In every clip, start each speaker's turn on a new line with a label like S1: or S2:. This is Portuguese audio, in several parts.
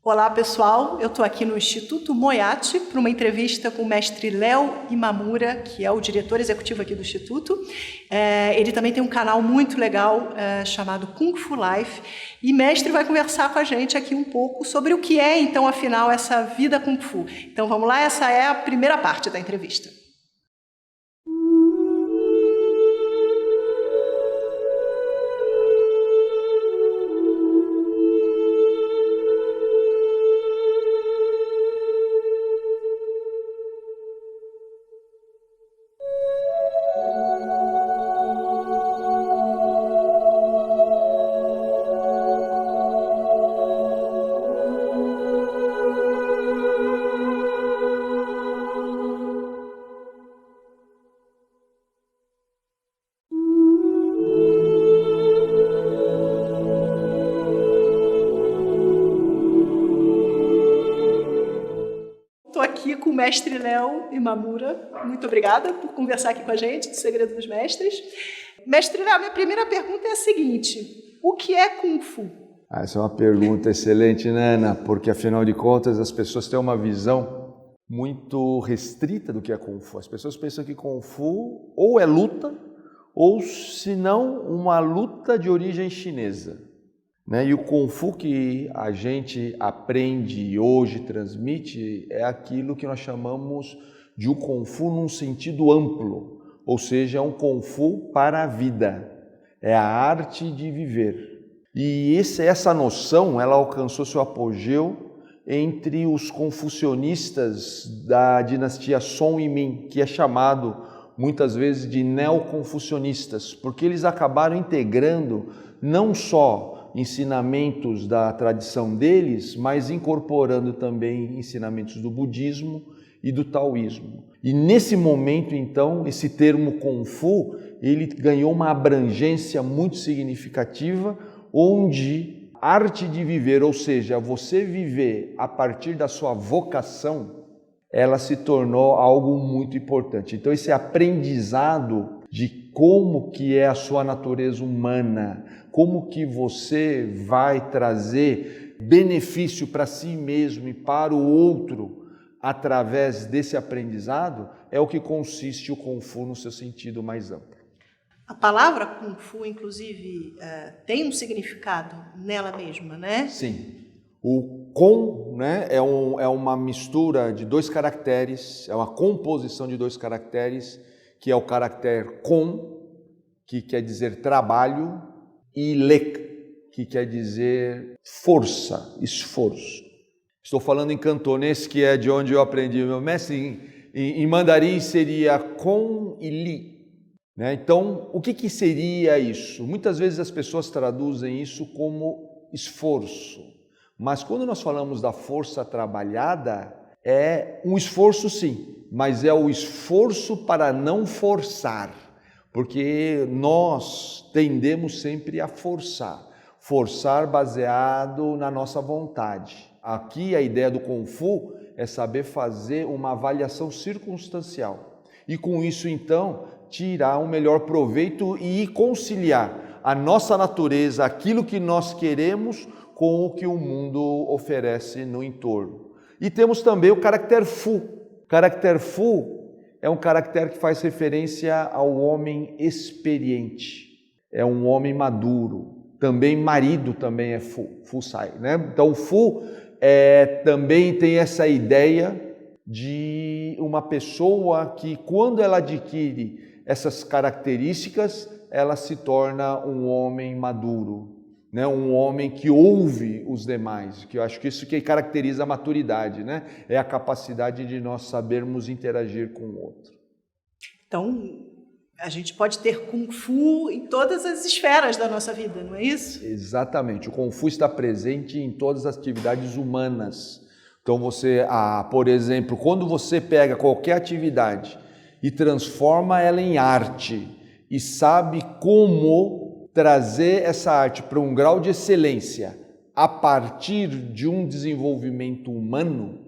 S1: Olá, pessoal. Eu estou aqui no Instituto Moyat para uma entrevista com o mestre Léo Imamura, que é o diretor executivo aqui do Instituto. Ele também tem um canal muito legal chamado Kung Fu Life. E mestre vai conversar com a gente aqui um pouco sobre o que é, então, afinal, essa vida Kung Fu. Então, vamos lá. Essa é a primeira parte da entrevista. Estou aqui com o mestre Léo Imamura. Muito obrigada por conversar aqui com a gente, do Segredo dos Mestres. Mestre Léo, minha primeira pergunta é a seguinte: o que é Kung Fu?
S2: Essa é uma pergunta excelente, né, Ana? Porque, afinal de contas, as pessoas têm uma visão muito restrita do que é Kung Fu. As pessoas pensam que Kung Fu ou é luta, ou, se não, uma luta de origem chinesa. E o Kung Fu que a gente aprende e hoje transmite é aquilo que nós chamamos de um Kung Fu num sentido amplo, ou seja, um Kung Fu para a vida, é a arte de viver. E essa noção ela alcançou seu apogeu entre os confucionistas da dinastia Song e Ming, que é chamado muitas vezes de neoconfucionistas, porque eles acabaram integrando não só ensinamentos da tradição deles, mas incorporando também ensinamentos do budismo e do taoísmo. E nesse momento, então, esse termo Kung Fu, ele ganhou uma abrangência muito significativa, onde a arte de viver, ou seja, você viver a partir da sua vocação, ela se tornou algo muito importante. Então, esse aprendizado de como que é a sua natureza humana, como que você vai trazer benefício para si mesmo e para o outro através desse aprendizado, é o que consiste o Kung Fu no seu sentido mais amplo.
S1: A palavra Kung Fu, inclusive, tem um significado nela mesma, né?
S2: Sim. O Kung, é uma mistura de dois caracteres, é uma composição de dois caracteres, que é o caractere Kong, que quer dizer trabalho, e Lek, que quer dizer força, esforço. Estou falando em cantonês, que é de onde eu aprendi. Meu mestre em mandarim seria Kong e Li. Então, o que seria isso? Muitas vezes as pessoas traduzem isso como esforço. Mas quando nós falamos da força trabalhada, é um esforço sim, mas é o esforço para não forçar, porque nós tendemos sempre a forçar baseado na nossa vontade. Aqui a ideia do Kung Fu é saber fazer uma avaliação circunstancial e com isso então tirar um melhor proveito e conciliar a nossa natureza, aquilo que nós queremos, com o que o mundo oferece no entorno. E temos também o caractere Fu. O caractere Fu é um caractere que faz referência ao homem experiente. É um homem maduro. Também marido também é Fu Sai, Então o Fu também tem essa ideia de uma pessoa que, quando ela adquire essas características, ela se torna um homem maduro. Um homem que ouve os demais, que eu acho que isso que caracteriza a maturidade, é a capacidade de nós sabermos interagir com o outro.
S1: Então, a gente pode ter Kung Fu em todas as esferas da nossa vida, não é isso?
S2: Exatamente, o Kung Fu está presente em todas as atividades humanas. Então por exemplo, quando você pega qualquer atividade e transforma ela em arte e sabe como trazer essa arte para um grau de excelência a partir de um desenvolvimento humano,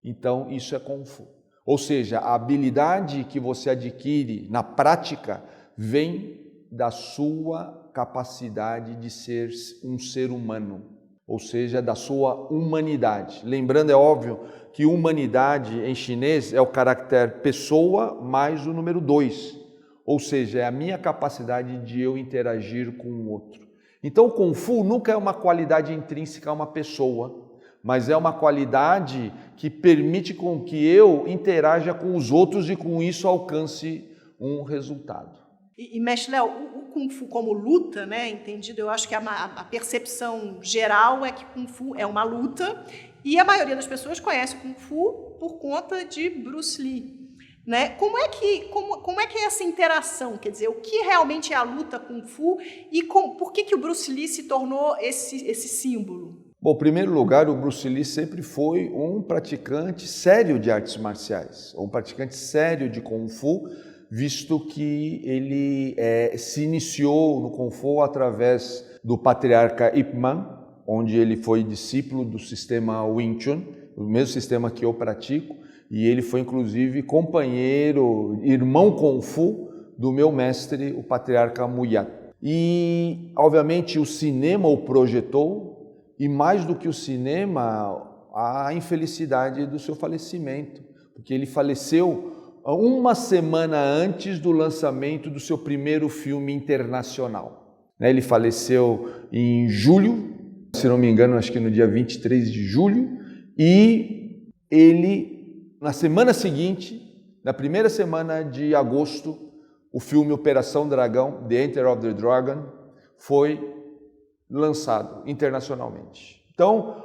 S2: então isso é Kung Fu. Ou seja, a habilidade que você adquire na prática vem da sua capacidade de ser um ser humano. ou seja, da sua humanidade. Lembrando, é óbvio, que humanidade em chinês é o caractere pessoa mais o número 2, ou seja, é a minha capacidade de eu interagir com o outro. Então, o Kung Fu nunca é uma qualidade intrínseca a uma pessoa, mas é uma qualidade que permite com que eu interaja com os outros e com isso alcance um resultado.
S1: E mestre Léo, o Kung Fu como luta, né, entendido, eu acho que a percepção geral é que Kung Fu é uma luta e a maioria das pessoas conhece o Kung Fu por conta de Bruce Lee. Né? Como é que é essa interação? Quer dizer, o que realmente é a luta Kung Fu e por que o Bruce Lee se tornou esse símbolo?
S2: Bom, em primeiro lugar, o Bruce Lee sempre foi um praticante sério de artes marciais, um praticante sério de Kung Fu, visto que ele se iniciou no Kung Fu através do patriarca Ip Man, onde ele foi discípulo do sistema Wing Chun, o mesmo sistema que eu pratico, e ele foi inclusive companheiro, irmão Kung Fu do meu mestre, o patriarca Muyat. E, obviamente, o cinema o projetou, e mais do que o cinema, a infelicidade do seu falecimento, porque ele faleceu uma semana antes do lançamento do seu primeiro filme internacional. Ele faleceu em julho, se não me engano, acho que no dia 23 de julho, e ele, na semana seguinte, na primeira semana de agosto, o filme Operação Dragão, The Enter of the Dragon, foi lançado internacionalmente. Então,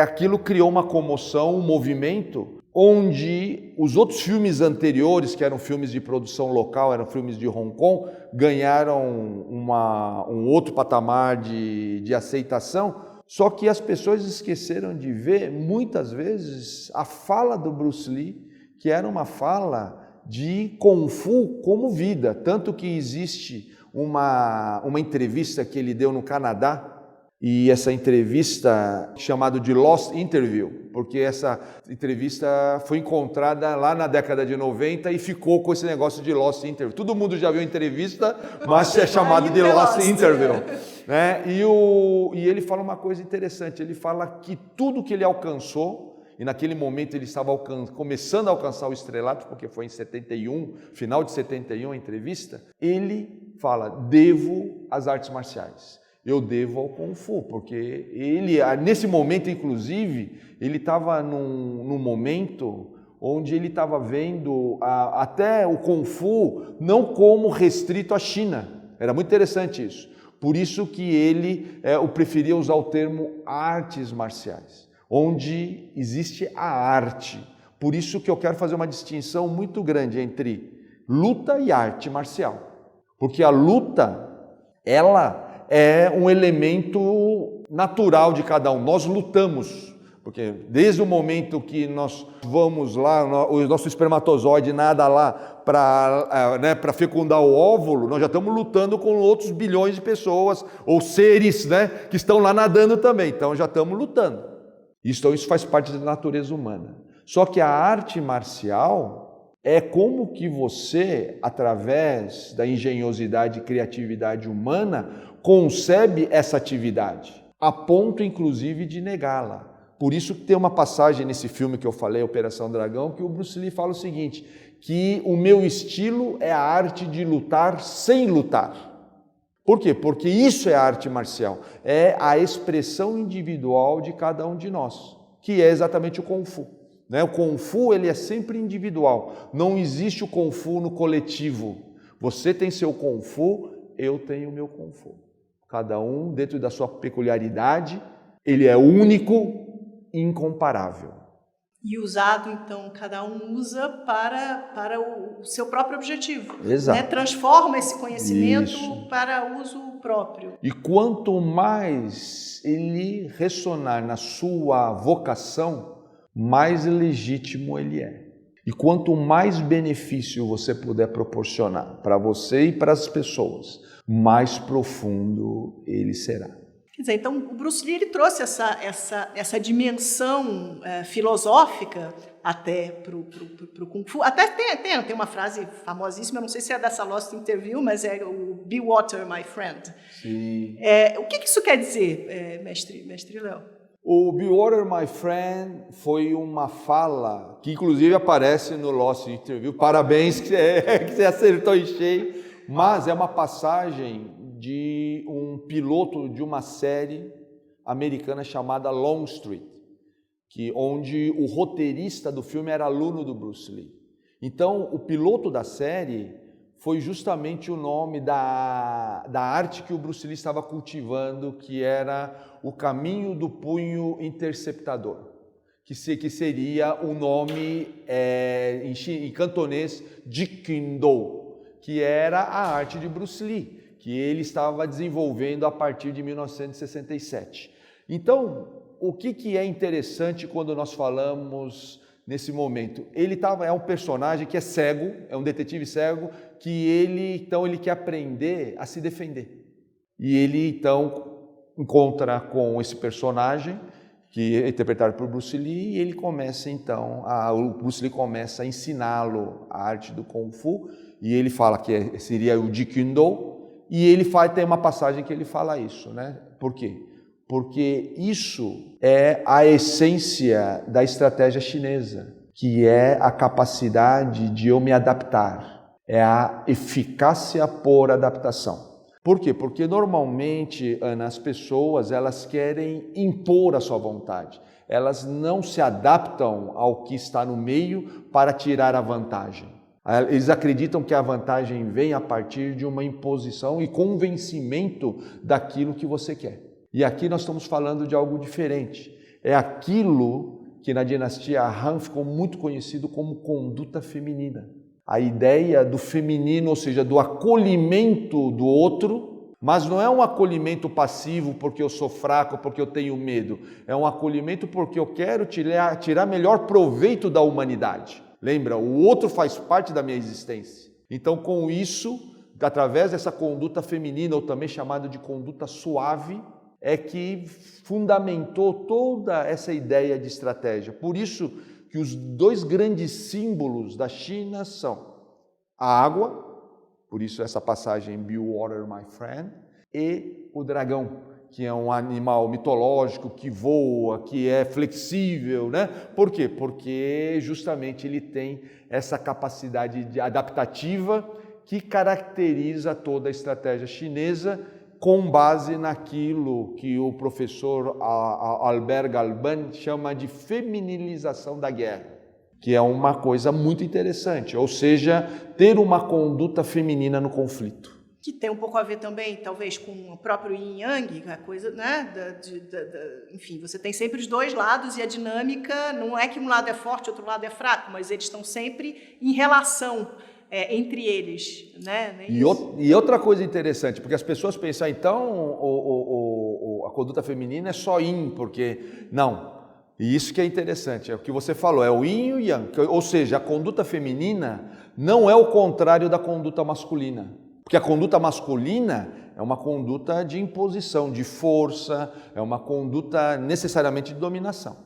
S2: aquilo criou uma comoção, um movimento, onde os outros filmes anteriores, que eram filmes de produção local, eram filmes de Hong Kong, ganharam um outro patamar de aceitação, só que as pessoas esqueceram de ver, muitas vezes, a fala do Bruce Lee, que era uma fala de Kung Fu como vida, tanto que existe uma entrevista que ele deu no Canadá, e essa entrevista chamada de Lost Interview, porque essa entrevista foi encontrada lá na década de 90 e ficou com esse negócio de Lost Interview. Todo mundo já viu a entrevista, mas é chamado de Lost Interview. Né? E ele fala uma coisa interessante, ele fala que tudo que ele alcançou, e naquele momento ele estava começando a alcançar o estrelato, porque foi em 71, final de 71 a entrevista, ele fala, devo às artes marciais. Eu devo ao Kung Fu, porque ele, nesse momento, inclusive, ele estava num momento onde ele estava vendo até o Kung Fu não como restrito à China. Era muito interessante isso. Por isso que ele preferia usar o termo artes marciais, onde existe a arte. Por isso que eu quero fazer uma distinção muito grande entre luta e arte marcial. Porque a luta, ela é um elemento natural de cada um. Nós lutamos, porque desde o momento que nós vamos lá, o nosso espermatozoide nada lá para fecundar o óvulo, nós já estamos lutando com outros bilhões de pessoas, ou seres, né, que estão lá nadando também. Então já estamos lutando. Isso faz parte da natureza humana. Só que a arte marcial é como que você, através da engenhosidade e criatividade humana, concebe essa atividade, a ponto inclusive de negá-la. Por isso que tem uma passagem nesse filme que eu falei, Operação Dragão, que o Bruce Lee fala o seguinte, que o meu estilo é a arte de lutar sem lutar. Por quê? Porque isso é a arte marcial, é a expressão individual de cada um de nós, que é exatamente o Kung Fu. O Kung Fu ele é sempre individual, não existe o Kung Fu no coletivo. Você tem seu Kung Fu, eu tenho o meu Kung Fu. Cada um, dentro da sua peculiaridade, ele é único e incomparável.
S1: E usado, então, cada um usa para o seu próprio objetivo.
S2: Exato.
S1: Né? Transforma esse conhecimento para uso próprio.
S2: E quanto mais ele ressonar na sua vocação, mais legítimo ele é. E quanto mais benefício você puder proporcionar para você e para as pessoas, mais profundo ele será.
S1: Quer dizer, então o Bruce Lee ele trouxe essa dimensão filosófica até para o Kung Fu. Até tem uma frase famosíssima, não sei se é dessa Lost Interview, mas é o Be Water, my friend.
S2: Sim.
S1: O que isso quer dizer, mestre Léo?
S2: O Be Water, my friend foi uma fala que inclusive aparece no Lost Interview. Parabéns que você acertou em cheio. Mas é uma passagem de um piloto de uma série americana chamada Longstreet, onde o roteirista do filme era aluno do Bruce Lee. Então, o piloto da série foi justamente o nome da arte que o Bruce Lee estava cultivando, que era o caminho do punho interceptador, que seria o nome em cantonês Jeet-Kune-Do, que era a arte de Bruce Lee, que ele estava desenvolvendo a partir de 1967. Então, o que é interessante quando nós falamos nesse momento? Ele é um personagem que é cego, é um detetive cego, que ele quer aprender a se defender. E ele, então, encontra com esse personagem, que é interpretado por Bruce Lee, e ele começa, então, o Bruce Lee começa a ensiná-lo a arte do Kung Fu, e ele fala que seria o Jeet-Kune-Do, e ele tem uma passagem que ele fala isso, né? Por quê? Porque isso é a essência da estratégia chinesa, que é a capacidade de eu me adaptar, é a eficácia por adaptação. Por quê? Porque normalmente, Ana, as pessoas elas querem impor a sua vontade, elas não se adaptam ao que está no meio para tirar a vantagem. Eles acreditam que a vantagem vem a partir de uma imposição e convencimento daquilo que você quer. E aqui nós estamos falando de algo diferente. É aquilo que na dinastia Han ficou muito conhecido como conduta feminina. A ideia do feminino, ou seja, do acolhimento do outro, mas não é um acolhimento passivo porque eu sou fraco, porque eu tenho medo. É um acolhimento porque eu quero tirar melhor proveito da humanidade. Lembra, o outro faz parte da minha existência. Então, com isso, através dessa conduta feminina, ou também chamada de conduta suave, é que fundamentou toda essa ideia de estratégia. Por isso que os dois grandes símbolos da China são a água, por isso essa passagem Be Water, my friend, e o dragão, que é um animal mitológico que voa, que é flexível, né? Por quê? Porque justamente ele tem essa capacidade adaptativa que caracteriza toda a estratégia chinesa, com base naquilo que o professor Albert Galban chama de feminilização da guerra, que é uma coisa muito interessante, ou seja, ter uma conduta feminina no conflito.
S1: Que tem um pouco a ver também, talvez, com o próprio Yin Yang, a coisa, né? Enfim, você tem sempre os dois lados e a dinâmica não é que um lado é forte, outro lado é fraco, mas eles estão sempre em relação entre eles, né?
S2: E outra coisa interessante, porque as pessoas pensam, então, a conduta feminina é só Yin, porque... Não. E isso que é interessante, é o que você falou, é o Yin e o Yang, ou seja, a conduta feminina não é o contrário da conduta masculina. Porque a conduta masculina é uma conduta de imposição, de força, é uma conduta necessariamente de dominação.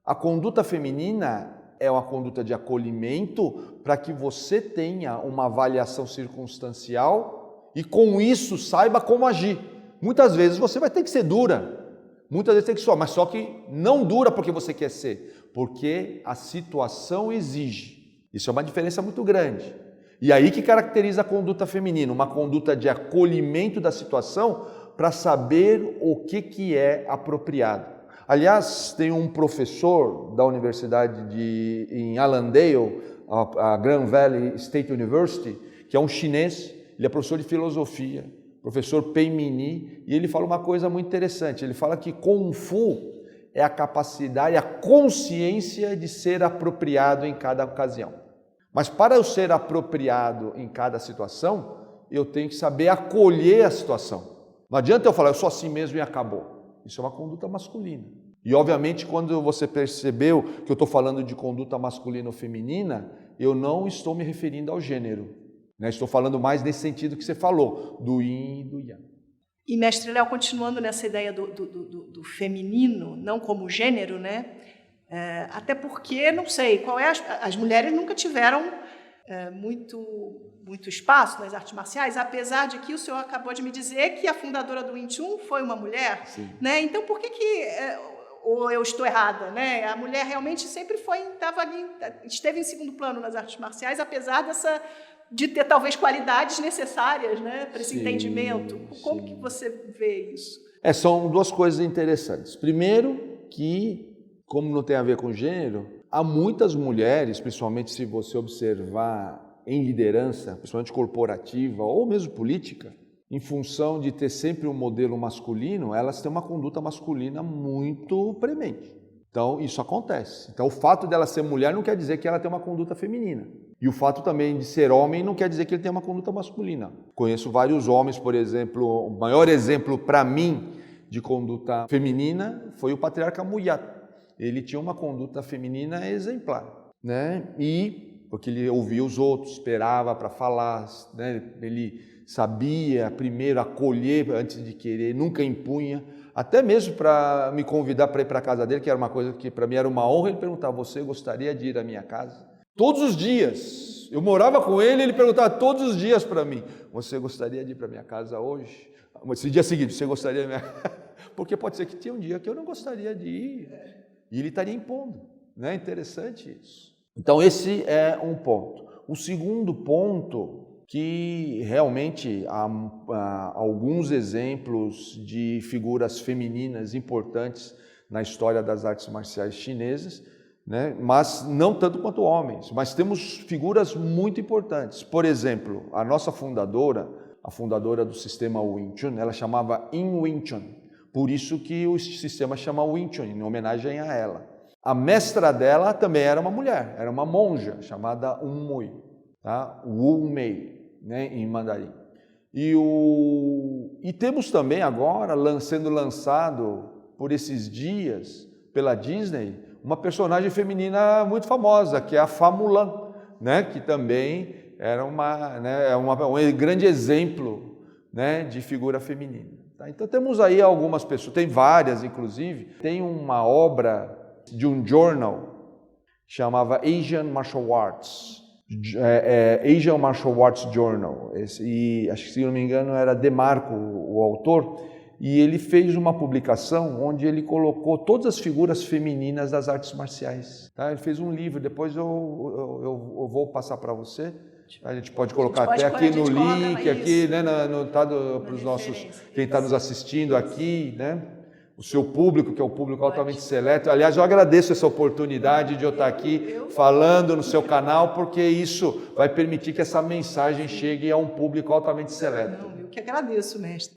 S2: A conduta feminina é uma conduta de acolhimento para que você tenha uma avaliação circunstancial e com isso saiba como agir. Muitas vezes você vai ter que ser dura, muitas vezes tem que suar, mas só que não dura porque você quer ser, porque a situação exige. Isso é uma diferença muito grande. E aí que caracteriza a conduta feminina, uma conduta de acolhimento da situação para saber o que é apropriado. Aliás, tem um professor da universidade em Allendale, a Grand Valley State University, que é um chinês, ele é professor de filosofia, professor Pei Mini, e ele fala uma coisa muito interessante, ele fala que Kung Fu é a capacidade, a consciência de ser apropriado em cada ocasião. Mas para eu ser apropriado em cada situação, eu tenho que saber acolher a situação. Não adianta eu falar, eu sou assim mesmo e acabou. Isso é uma conduta masculina. E, obviamente, quando você percebeu que eu estou falando de conduta masculina ou feminina, eu não estou me referindo ao gênero, né? Estou falando mais nesse sentido que você falou, do yin e do yang.
S1: E, mestre Léo, continuando nessa ideia do feminino, não como gênero, né? Até porque, não sei, as mulheres nunca tiveram muito espaço nas artes marciais, apesar de que o senhor acabou de me dizer que a fundadora do Wing Chun foi uma mulher, né? Então, por que ou eu estou errada, né? A mulher realmente sempre esteve em segundo plano nas artes marciais, apesar de ter talvez qualidades necessárias, né, para esse entendimento. Como que você vê isso?
S2: São duas coisas interessantes. Primeiro, que, como não tem a ver com gênero, há muitas mulheres, principalmente se você observar em liderança, principalmente corporativa ou mesmo política, em função de ter sempre um modelo masculino, elas têm uma conduta masculina muito premente. Então, isso acontece. Então, o fato dela ser mulher não quer dizer que ela tem uma conduta feminina. E o fato também de ser homem não quer dizer que ele tem uma conduta masculina. Conheço vários homens, por exemplo, o maior exemplo para mim de conduta feminina foi o patriarca Muyat. Ele tinha uma conduta feminina exemplar, né? Porque ele ouvia os outros, esperava para falar, né? Ele sabia primeiro acolher antes de querer, nunca impunha. Até mesmo para me convidar para ir para a casa dele, que era uma coisa que para mim era uma honra, ele perguntava: você gostaria de ir à minha casa? Todos os dias. Eu morava com ele, ele perguntava todos os dias para mim: você gostaria de ir para a minha casa hoje? Esse dia seguinte, você gostaria de ir à minha casa? Porque pode ser que tenha um dia que eu não gostaria de ir. E ele estaria impondo, né? Interessante isso. Então esse é um ponto. O segundo ponto, que realmente há alguns exemplos de figuras femininas importantes na história das artes marciais chinesas, né? Mas não tanto quanto homens, mas temos figuras muito importantes. Por exemplo, a nossa fundadora, a fundadora do sistema Wing Chun, ela chamava Yin Wing Chun. Por isso que o sistema chama Wing Chun, em homenagem a ela. A mestra dela também era uma mulher, era uma monja chamada Mui, tá? Wu Mei, né, em mandarim. E temos também agora, sendo lançado por esses dias pela Disney, uma personagem feminina muito famosa, que é a Fa Mulan, né, que também era um grande exemplo, né, de figura feminina. Tá? Então temos aí algumas pessoas, tem várias inclusive, tem uma obra de um jornal chamava Asian Martial Arts, Asian Martial Arts Journal, e acho que, se não me engano, era DeMarco o autor, e ele fez uma publicação onde ele colocou todas as figuras femininas das artes marciais. Tá? Ele fez um livro, depois eu vou passar para você. A gente pode colocar até aqui no link, aqui, né, para os nossos, quem está nos assistindo aqui, né? O seu público, que é o público altamente seleto. Aliás, eu agradeço essa oportunidade de eu estar aqui falando no seu canal, porque isso vai permitir que essa mensagem chegue a um público altamente seleto.
S1: Eu que agradeço, mestre.